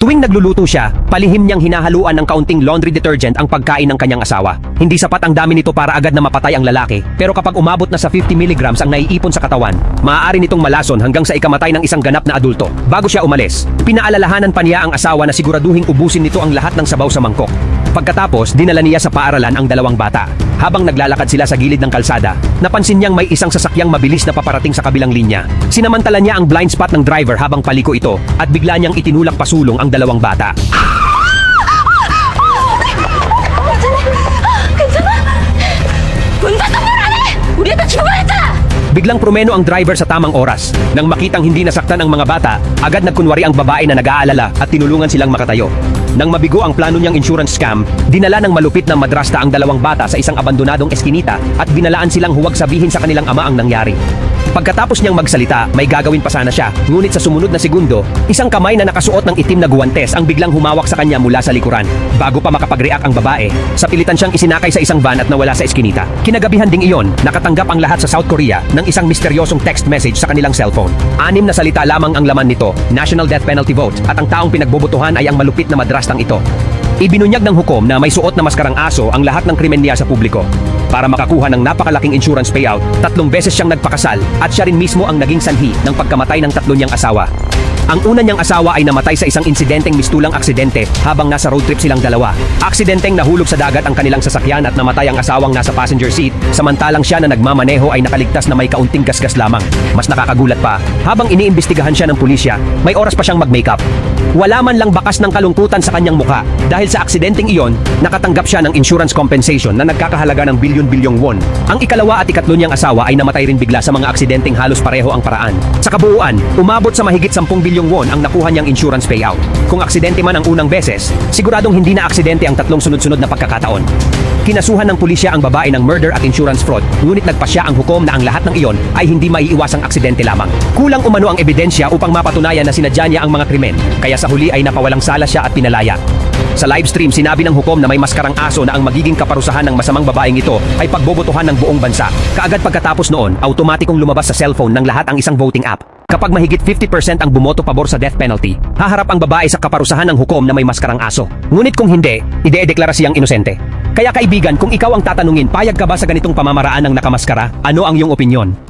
Tuwing nagluluto siya, palihim niyang hinahaluan ng kaunting laundry detergent ang pagkain ng kanyang asawa. Hindi sapat ang dami nito para agad na mapatay ang lalaki, pero kapag umabot na sa 50 mg ang naiipon sa katawan, maaari nitong malason hanggang sa ikamatay ng isang ganap na adulto. Bago siya umalis, pinaalalahanan pa niya ang asawa na siguraduhing ubusin nito ang lahat ng sabaw sa mangkok. Pagkatapos, dinala niya sa paaralan ang dalawang bata. Habang naglalakad sila sa gilid ng kalsada, napansin niyang may isang sasakyang mabilis na paparating sa kabilang linya. Sinamantala niya ang blind spot ng driver habang paliko ito at bigla niyang itinulak pasulong ang dalawang bata. Biglang prumeno ang driver sa tamang oras. Nang makitang hindi nasaktan ang mga bata, agad nagkunwari ang babae na nag-aalala at tinulungan silang makatayo. Nang mabigo ang plano niyang insurance scam, dinala ng malupit na madrasta ang dalawang bata sa isang abandonadong eskinita at binalaan silang huwag sabihin sa kanilang ama ang nangyari. Pagkatapos niyang magsalita, may gagawin pa sana siya, ngunit sa sumunod na segundo, isang kamay na nakasuot ng itim na guwantes ang biglang humawak sa kanya mula sa likuran. Bago pa makapag-react ang babae, sa pilitan siyang isinakay sa isang van at nawala sa eskinita. Kinagabihan ding iyon, nakatanggap ang lahat sa South Korea ng isang misteryosong text message sa kanilang cellphone. 6 na salita lamang ang laman nito, National Death Penalty Vote, at ang taong pinagbobotohan ay ang malupit na madrastang ito. Ibinunyag ng hukom na may suot na maskarang aso ang lahat ng krimen niya sa publiko. Para makakuha ng napakalaking insurance payout, 3 beses siyang nagpakasal at siya rin mismo ang naging sanhi ng pagkamatay ng 3 niyang asawa. Ang una niyang asawa ay namatay sa isang insidenteng mistulang aksidente habang nasa road trip silang dalawa. Aksidenteng nahulog sa dagat ang kanilang sasakyan at namatay ang asawang nasa passenger seat, samantalang siya na nagmamaneho ay nakaligtas na may kaunting gasgas lamang. Mas nakakagulat pa, habang iniimbestigahan siya ng pulisya, may oras pa siyang mag-makeup. Wala man lang bakas ng kalungkutan sa kanyang muka. Dahil sa aksidenteng iyon, nakatanggap siya ng insurance compensation na nagkakahalaga ng bilyon-bilyong won. Ang ikalawa at ikatlo niyang asawa ay namatay rin bigla sa mga aksidenteng halos pareho ang paraan. Sa kabuuan, umabot sa mahigit 10 bilyong won ang nakuha niyang insurance payout. Kung aksidente man ang unang beses, siguradong hindi na aksidente ang 3 sunod-sunod na pagkakataon. Kinasuhan ng pulisya ang babae ng murder at insurance fraud, ngunit nagpasya ang hukom na ang lahat ng iyon ay hindi maiiwasang aksidente lamang. Kulang umano ang ebidensya upang mapatunayan na sinadya niya ang mga krimen, kaya sa huli ay napawalang sala siya at pinalaya. Sa livestream, sinabi ng hukom na may maskarang aso na ang magiging kaparusahan ng masamang babaeng ito ay pagbobotohan ng buong bansa. Kaagad pagkatapos noon, automatikong lumabas sa cellphone ng lahat ang isang voting app. Kapag mahigit 50% ang bumoto pabor sa death penalty, haharap ang babae sa kaparusahan ng hukom na may maskarang aso. Ngunit kung hindi, ide-deklara siyang inosente. Kaya kaibigan, kung ikaw ang tatanungin, payag ka ba sa ganitong pamamaraan ng nakamaskara? Ano ang iyong opinyon?